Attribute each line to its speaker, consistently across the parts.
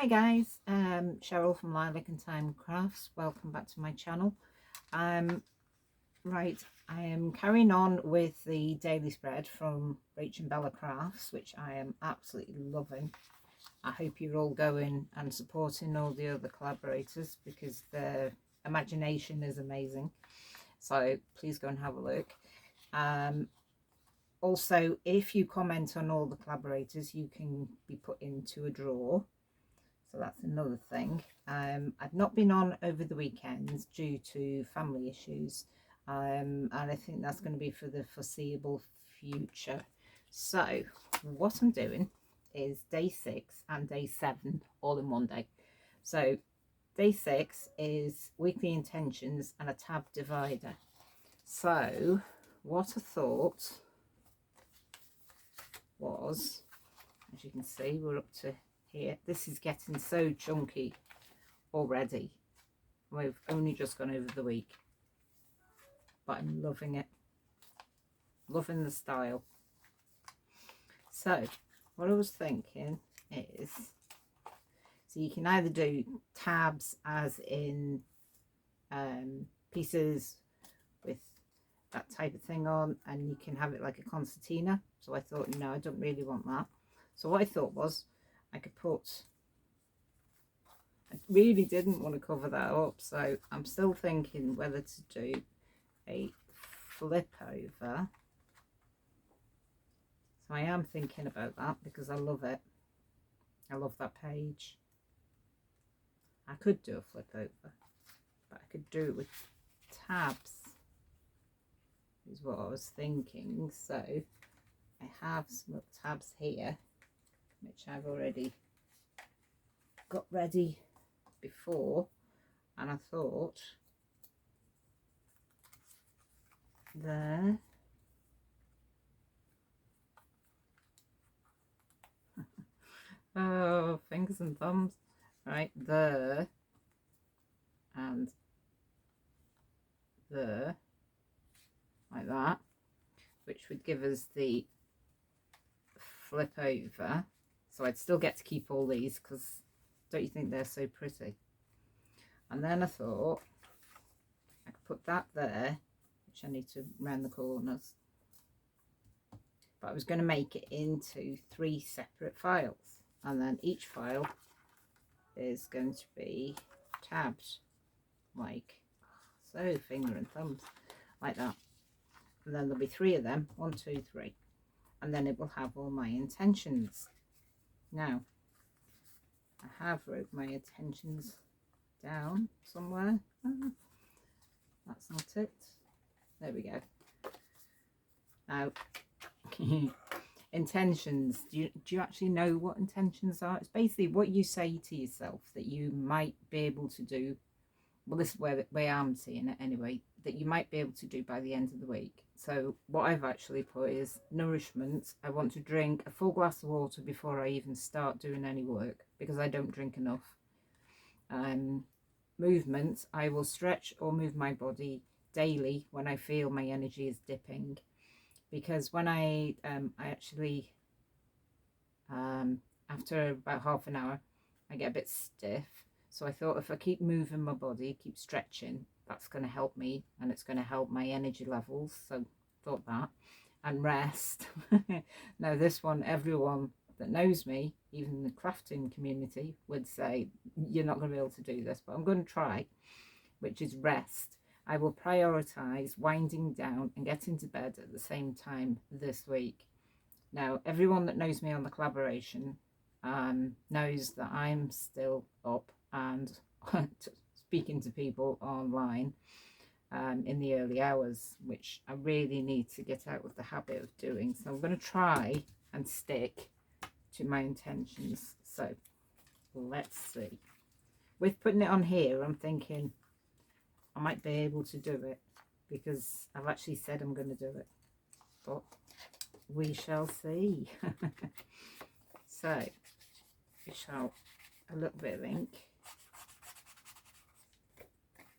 Speaker 1: Hi guys, Cheryl from Lilac and Time Crafts. Welcome back to my channel. Right, I am carrying on with the daily spread from Rach Bella Crafts, which I am absolutely loving. I hope you're all going and supporting all the other collaborators because their imagination is amazing. So please go and have a look. Also, if you comment on all the collaborators, you can be put into a draw. So that's another thing. I've not been on over the weekends due to family issues, and I think that's going to be for the foreseeable future. So what I'm doing is day 6 and day 7 all in one day. So day 6 is weekly intentions and a tab divider. So what I thought was, as you can see, we're up to here. This is getting so chunky already. We've only just gone over the week, but I'm loving it, loving the style. So what I was thinking is, so you can either do tabs as in pieces with that type of thing on, and you can have it like a concertina. So I thought, no, I don't really want that. So what I thought was I could put, I really didn't want to cover that up, so I'm still thinking whether to do a flip over. So I am thinking about that because I love it. I love that page. I could do a flip over, but I could do it with tabs, is what I was thinking. So I have some tabs here, which I've already got ready before, and I thought there, oh, fingers and thumbs, right there and there, like that, which would give us the flip over. So I'd still get to keep all these, because don't you think they're so pretty? And then I thought I could put that there, which I need to round the corners, but I was going to make it into 3 separate files, and then each file is going to be tabbed like so, finger and thumbs, like that. And then there'll be 3 of them, 1, 2, 3, and then it will have all my intentions. Now I have wrote my intentions down somewhere. That's not it. There we go. Now intentions, do you actually know what intentions are? It's basically what you say to yourself that you might be able to do. Well, this is where I'm seeing it anyway, that you might be able to do by the end of the week. So what I've actually put is nourishment. I want to drink a full glass of water before I even start doing any work, because I don't drink enough. Movement, I will stretch or move my body daily when I feel my energy is dipping, because when I actually after about half an hour I get a bit stiff. So I thought if I keep moving my body, keep stretching, that's going to help me, and it's going to help my energy levels. So thought that. And rest. Now this one, everyone that knows me, even the crafting community, would say you're not going to be able to do this, but I'm going to try, which is rest. I will prioritize winding down and getting to bed at the same time this week. Now everyone that knows me on the collaboration knows that I'm still up and speaking to people online in the early hours, which I really need to get out of the habit of doing. So I'm going to try and stick to my intentions. So let's see. With putting it on here, I'm thinking I might be able to do it, because I've actually said I'm going to do it, but we shall see. So we shall, a little bit of ink,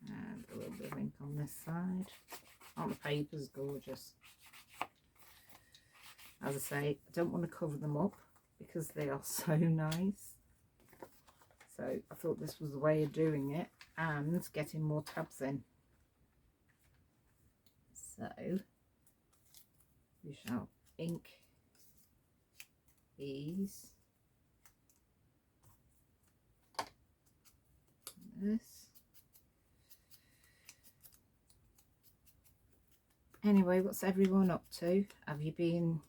Speaker 1: and a little bit of ink on this side. Aren't the papers gorgeous? As I say, I don't want to cover them up because they are so nice. So I thought this was the way of doing it and getting more tabs in. So we shall ink these. This. Anyway, what's everyone up to? Have you been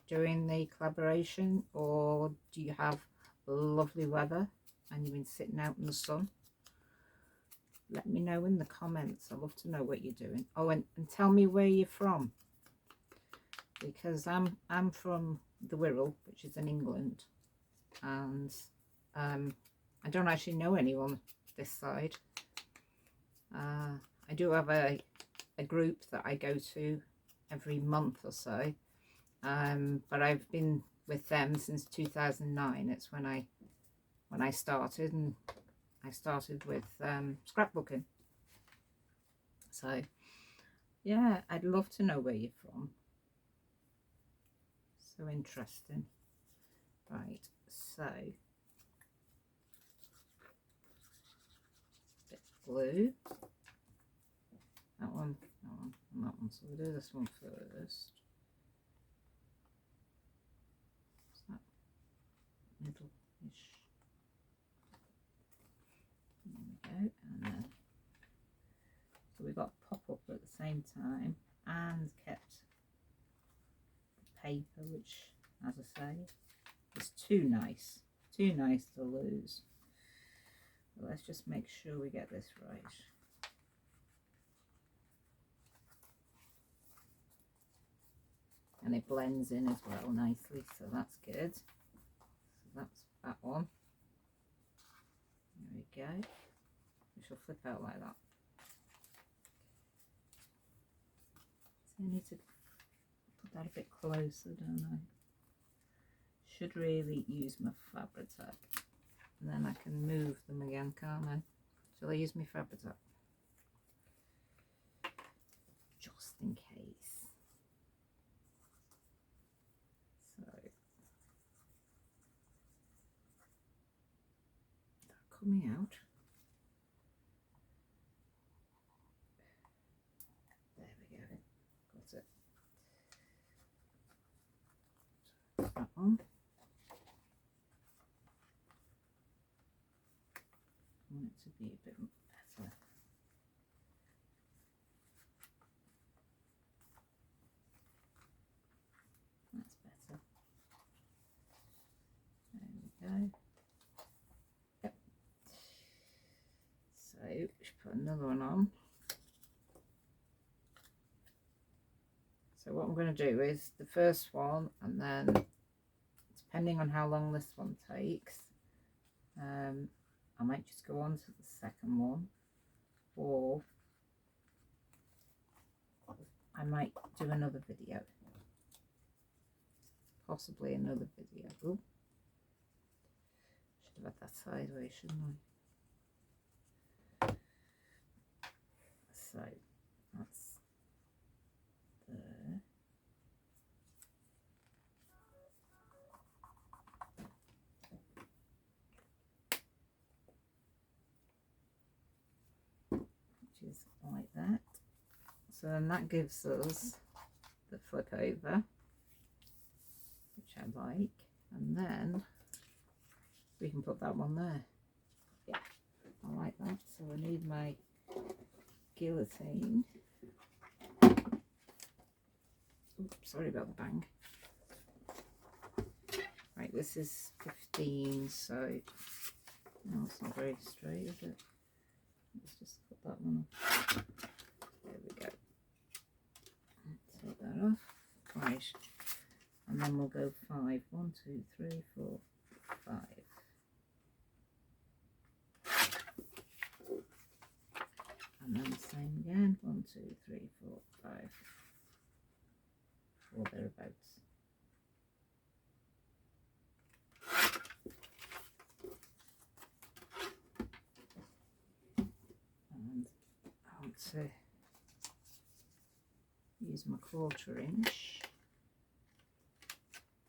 Speaker 1: doing the collaboration, or do you have lovely weather and you've been sitting out in the sun? Let me know in the comments. I love to know what you're doing. Oh, and tell me where you're from, because I'm from the Wirral, which is in England, and I don't actually know anyone this side. I do have a group that I go to every month or so, but I've been with them since 2009. It's when I started, and I started with scrapbooking. So yeah, I'd love to know where you're from. So interesting. Right, so bit of glue. That one, and that one. So we'll do this one first. Is that middle-ish? There we go. And then, so we've got pop-up at the same time and kept the paper, which, as I say, is too nice to lose. But let's just make sure we get this right. And it blends in as well nicely, so that's good. So that's that one. There we go. We shall flip out like that. So I need to put that a bit closer, don't I? Should really use my Fabri-Tac, and then I can move them again, can't I? Shall I use my Fabri-Tac? Just in case. Coming out. There we go. Got it. That one. I want it to be a bit better. That's better. There we go. So we should put another one on. So what I'm going to do is the first one, and then depending on how long this one takes, I might just go on to the second one, or I might do another video, possibly another video. Ooh. Should have had that sideways, shouldn't I? So that's there. Which is like that. So then that gives us the flip over, which I like, and then we can put that one there. Yeah, I like that. So I need my guillotine. Oops, sorry about the bang. Right, this is 15, so no, it's not very straight, is it? Let's just put that one on. There we go. Take that off. Right, and then we'll go 5. 1, 2, 3, 4, 5. And then the same again. 1, 2, 3, 4, 5. Or thereabouts. And I want to use my 1/4 inch.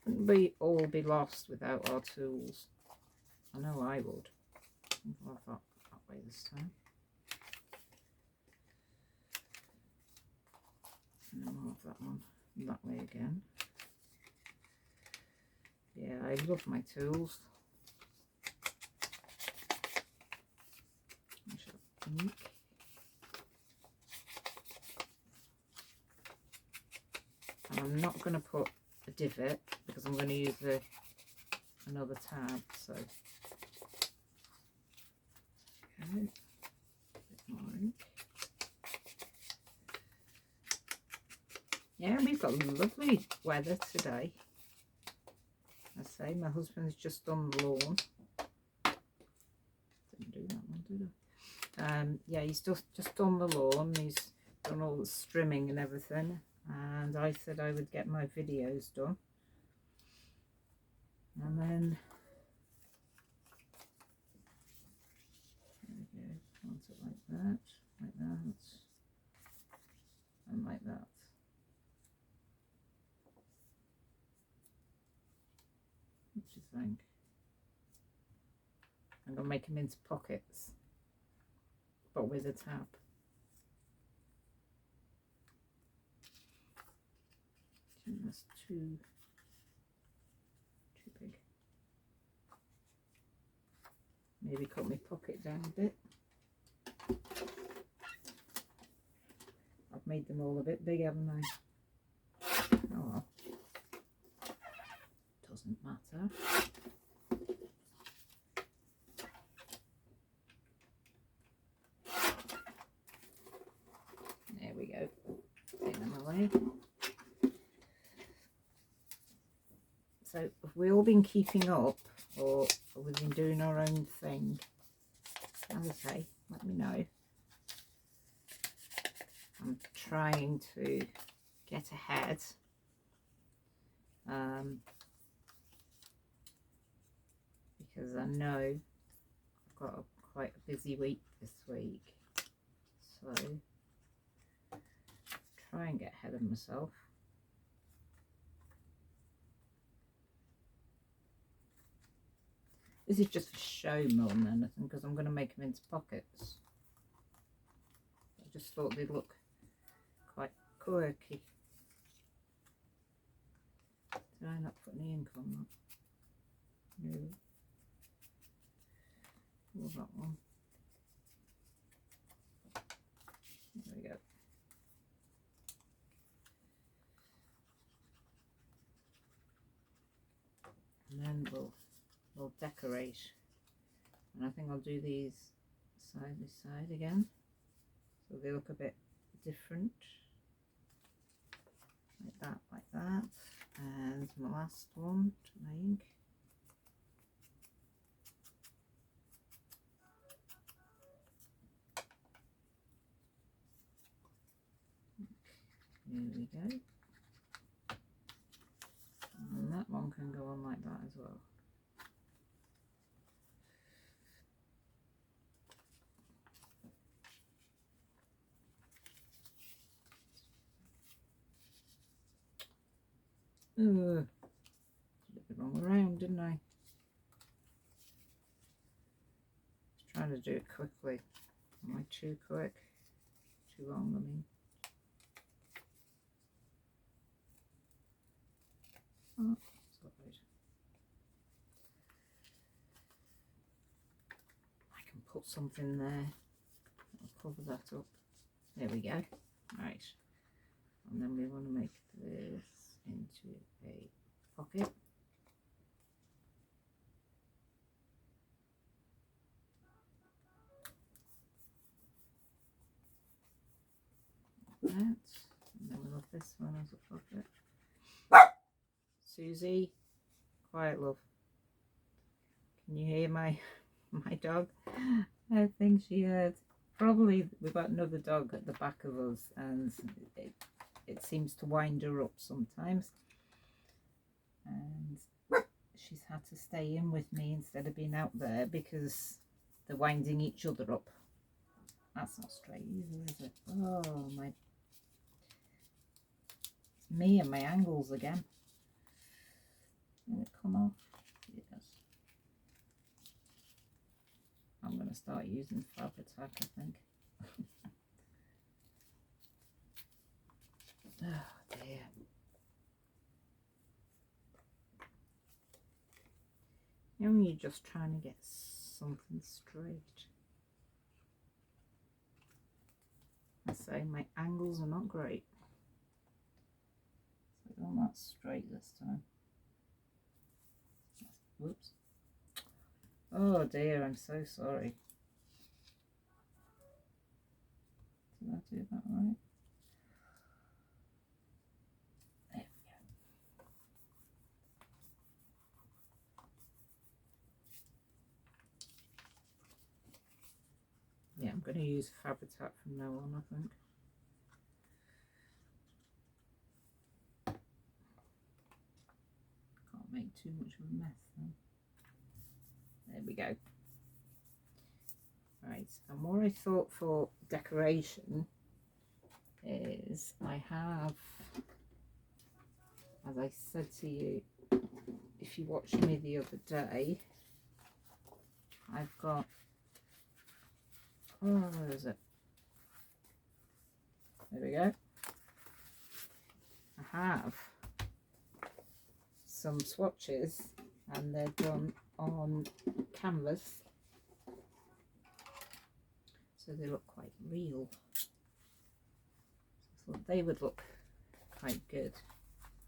Speaker 1: Wouldn't we all be lost without our tools? I know I would. think I'll have that way this time. And then we'll have that one that way again. Yeah, I love my tools. Pink. And I'm not going to put a divot because I'm going to use another tab. So, okay, a bit more ink. Yeah, we've got lovely weather today. I say my husband's just done the lawn. Didn't do that one, did I? Yeah, he's just done the lawn. He's done all the strimming and everything. And I said I would get my videos done. And then there we go. Want it like that, and like that. What do you think? I'm going to make them into pockets, but with a tab. I think that's too big. Maybe cut my pocket down a bit. I've made them all a bit big, haven't I? Oh well. Doesn't matter. There we go. Take them away. So have we all been keeping up, or have we been doing our own thing? As I say, let me know. I'm trying to get ahead. Because I know I've got quite a busy week this week. So try and get ahead of myself. This is just for show more than anything, because I'm going to make them into pockets. I just thought they'd look quite quirky. Did I not put any ink on that? No. Or that one. There we go. And then we'll decorate, and I think I'll do these side by side again, so they look a bit different, like that. And my last one to make. There we go. And that one can go on like that as well. Did it the wrong way around, didn't I? Just trying to do it quickly. Am I too quick? Too long, I mean. Oh, that's not right. I can put something there. I'll cover that up. There we go. Right. And then we want to make this into a pocket. Like that. And then we'll have this one as a pocket. Susie, quiet, love. Can you hear my dog? I think she heard. Probably we've got another dog at the back of us, and it seems to wind her up sometimes. And she's had to stay in with me instead of being out there because they're winding each other up. That's not straight either, is it? Oh my! It's me and my angles again. Did it come off? Yes. I'm going to start using fabric tack, I think. Oh dear. You know when you're just trying to get something straight. I say my angles are not great. So I want that straight this time. Whoops. Oh dear, I'm so sorry. Did I do that right? There we go. Yeah, I'm going to use fabric tack from now on, I think. Can't make too much of a mess then. There we go. Right, and what I thought for decoration is I have, as I said to you, if you watched me the other day, I've got, oh, where is it? There we go. I have some swatches and they're done on canvas, so they look quite real. So I thought they would look quite good.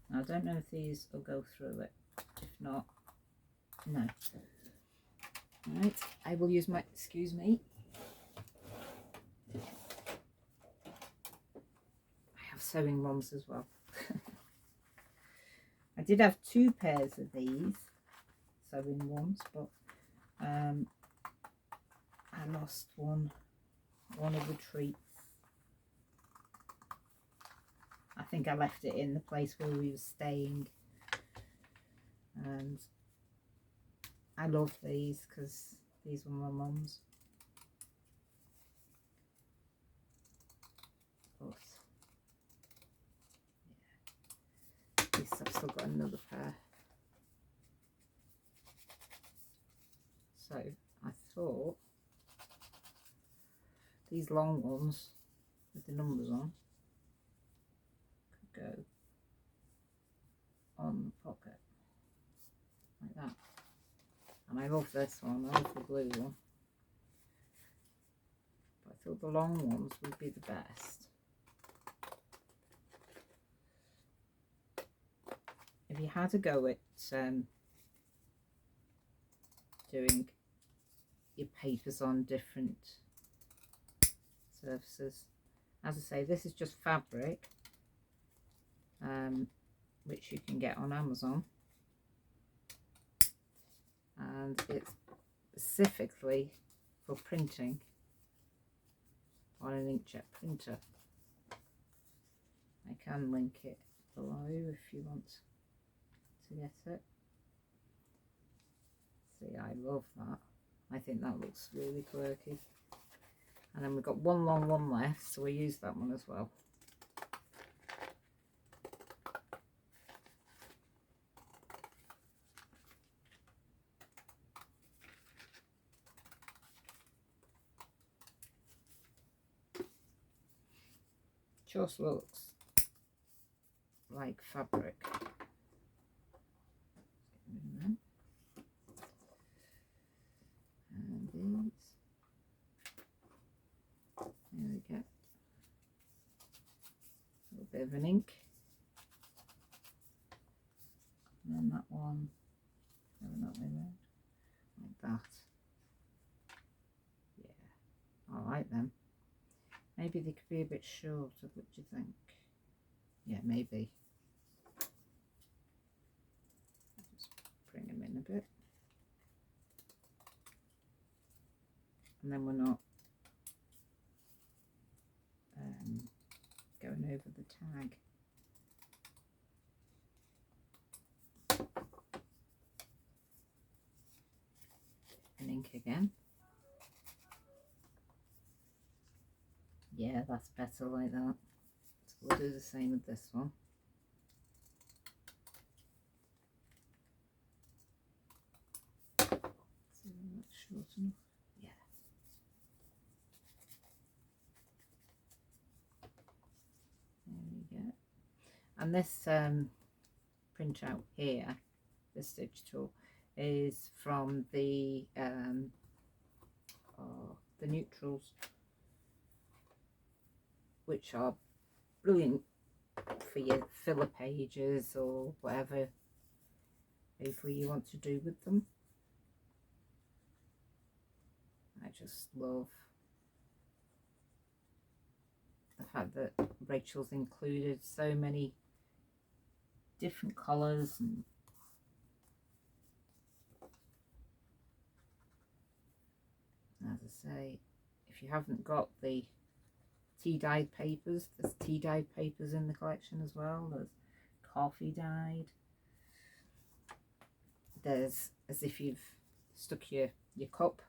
Speaker 1: Now, I don't know if these will go through it. If not, no. Right, I will use my, excuse me. I have sewing ones as well. I did have 2 pairs of these sewing ones, but I lost one of the treats. I think I left it in the place where we were staying, and I love these because these were my mum's. But yeah, at least I've still got another pair. So I thought these long ones with the numbers on could go on the pocket like that. And I love this one, I love the blue one. But I thought the long ones would be the best. If you had to go at doing your papers on different surfaces, as I say, this is just fabric, which you can get on Amazon, and it's specifically for printing on an inkjet printer. I can link it below if you want to get it. See, I love that. I think that looks really quirky. And then we've got one long one left, so we'll use that one as well. Just looks like fabric. And these. There we go. A little bit of an ink. And then that one, going that way round, like that. Yeah, I like them. Maybe they could be a bit shorter, what do you think? Yeah, maybe. Just bring them in a bit. And then we're not going over the tag. And ink again. Yeah, that's better like that. So we'll do the same with this one. So that's short enough. Yeah. And this printout here, this digital, is from the neutrals, which are brilliant for your filler pages or whatever you want to do with them. I just love the fact that Rachel's included so many different colours, and as I say, if you haven't got the tea dyed papers, there's tea dyed papers in the collection as well. There's coffee dyed. There's as if you've stuck your cup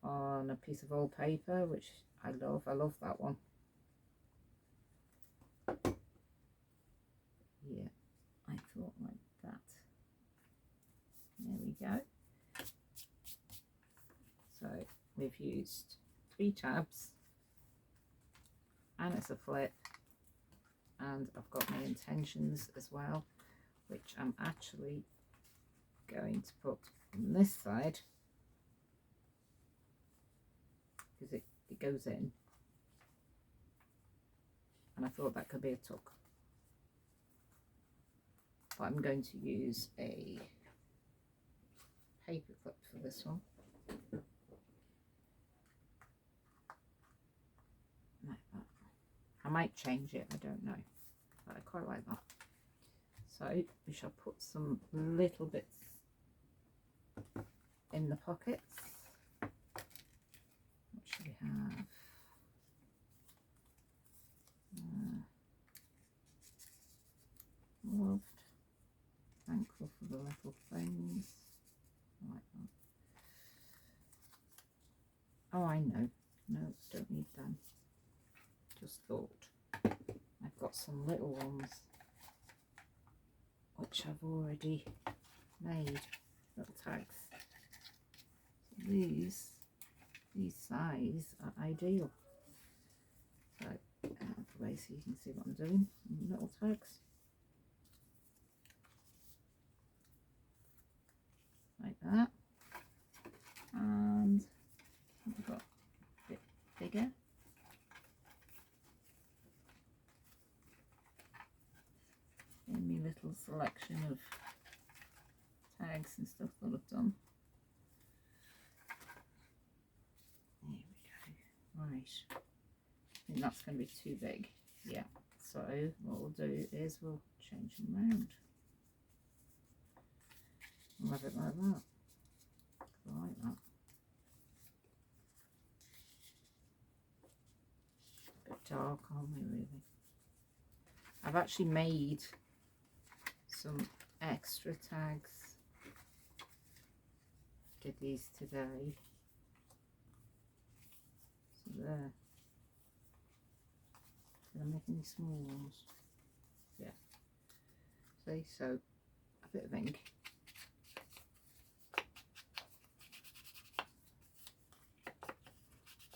Speaker 1: on a piece of old paper, which I love. I love that one. Yeah, I thought like that. There we go. So we've used 3 tabs, and it's a flip, and I've got my intentions as well, which I'm actually going to put on this side because it goes in, and I thought that could be a tuck, but I'm going to use a paper clip for this one. Like that. I might change it, I don't know, but I quite like that. So we shall put some little bits in the pockets. What should we have? Loved, thankful for the little things. Like that. Oh, I know. No, don't need them. Just thought I've got some little ones which I've already made, little tags. So these size are ideal. So out of the way so you can see what I'm doing. Little tags like that, and I've got a bit bigger. In my little selection of tags and stuff that I've done. There we go. Right. I think that's going to be too big. Yeah. So what we'll do is we'll change them around. I'll have it like that. I like that. A bit dark, aren't we, really? I've actually made some extra tags. Did these today. So there. Did I make any small ones? Yeah. See, so a bit of ink.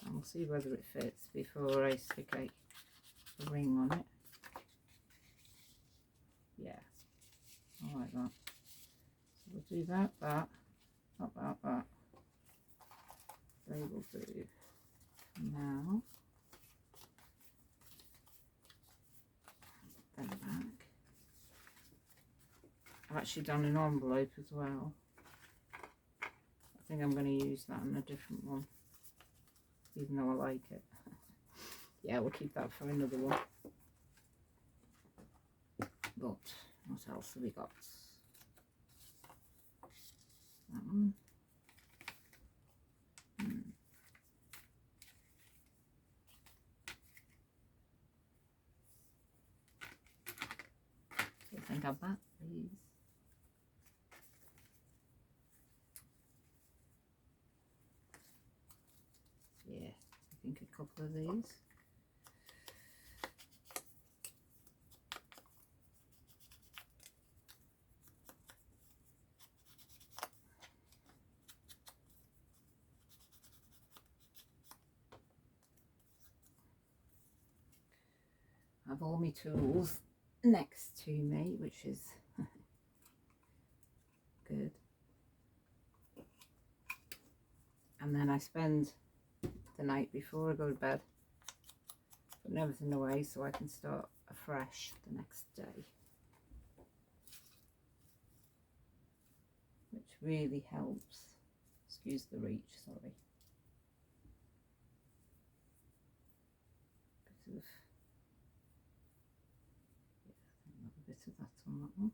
Speaker 1: And we'll see whether it fits before I stick a ring on it. Yeah, I like that. So we'll do that, that. They will do now. Then back. I've actually done an envelope as well. I think I'm going to use that on a different one, even though I like it. Yeah, we'll keep that for another one. But what else have we got? That one. So think of that, please. Yeah, I think a couple of these. I have all my tools next to me, which is good. And then I spend the night before I go to bed putting everything away so I can start afresh the next day, which really helps. Excuse the reach, sorry. Bit of that on that one.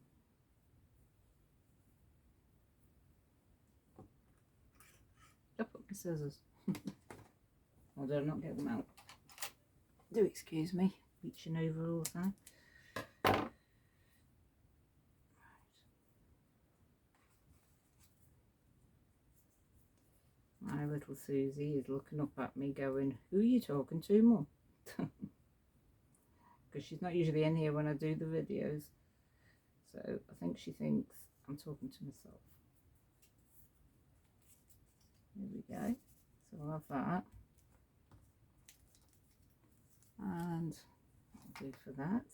Speaker 1: I put my scissors. Although I'm not getting them out. Do excuse me, reaching over all the time. My little Susie is looking up at me going, who are you talking to, Mum? Because she's not usually in here when I do the videos. So I think she thinks I'm talking to myself. There we go. So I'll have that. And I'll do for that.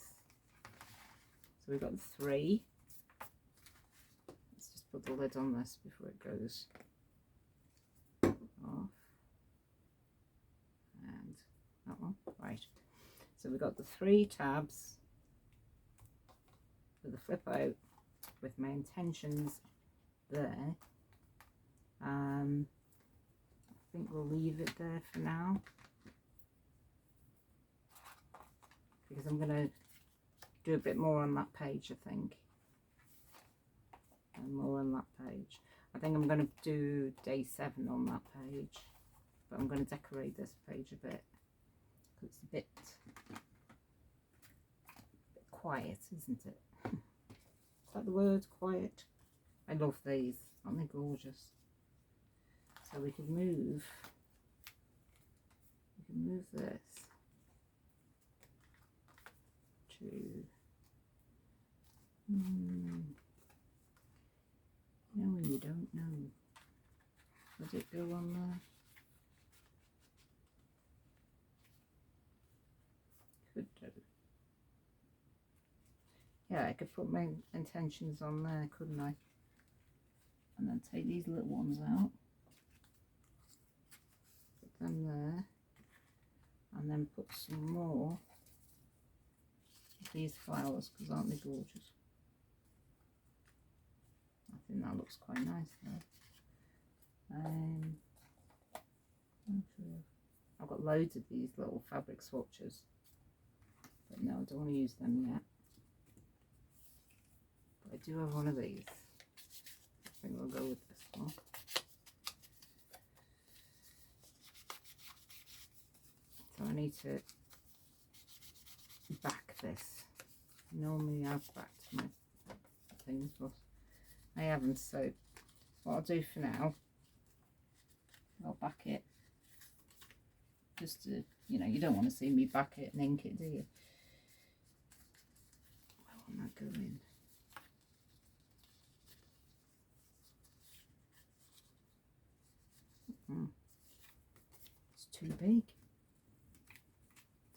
Speaker 1: So we've got 3. Let's just put the lid on this before it goes off. And that one. Right. So we've got the 3 tabs with the flip out with my intentions there. I think we'll leave it there for now because I'm going to do a bit more on that page, I think, and more on that page. I think I'm going to do day 7 on that page, but I'm going to decorate this page a bit because it's a bit quiet, isn't it? Is that the word, quiet? I love these, aren't they gorgeous? So we can move this to you know when you don't know. Does it go on there? Could do. Yeah, I could put my intentions on there, couldn't I? And then take these little ones out. Put them there. And then put some more of these flowers, because aren't they gorgeous? I think that looks quite nice there. I've got loads of these little fabric swatches, but no, I don't want to use them yet. But I do have one of these. I think we'll go with this one. So I need to back this. Normally I've backed my things, but I haven't, so what I'll do for now, I'll back it just to, you know, you don't want to see me back it and ink it, do you? Where will that go in? It's too big.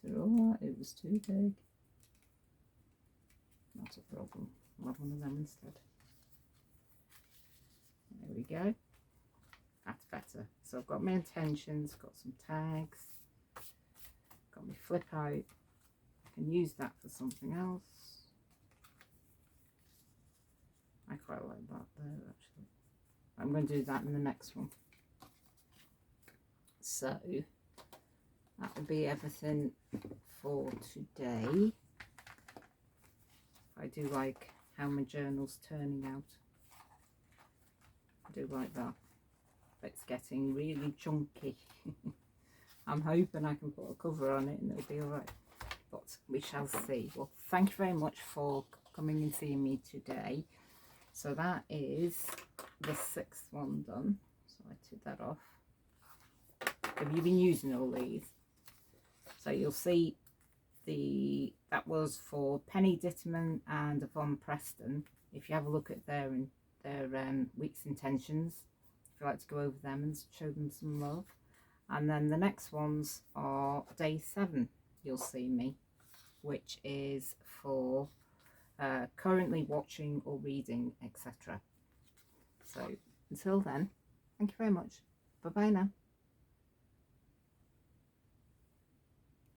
Speaker 1: Is it alright? It was too big. Not a problem. I'll have one of them instead. There we go. That's better. So I've got my intentions, got some tags, got my flip out. I can use that for something else. I quite like that there actually. I'm going to do that in the next one. So that will be everything for today. I do like how my journal's turning out. I do like that. But it's getting really chunky. I'm hoping I can put a cover on it and it'll be alright. But we shall see. Well, thank you very much for coming and seeing me today. So that is the 6th one done. So I took that off. Have you been using all these? So you'll see that was for Penny Ditterman and Yvonne Preston. If you have a look at their week's intentions, if you like to go over them and show them some love. And then the next ones are day 7, you'll see me, which is for currently watching or reading, etc. So until then, thank you very much. Bye bye now.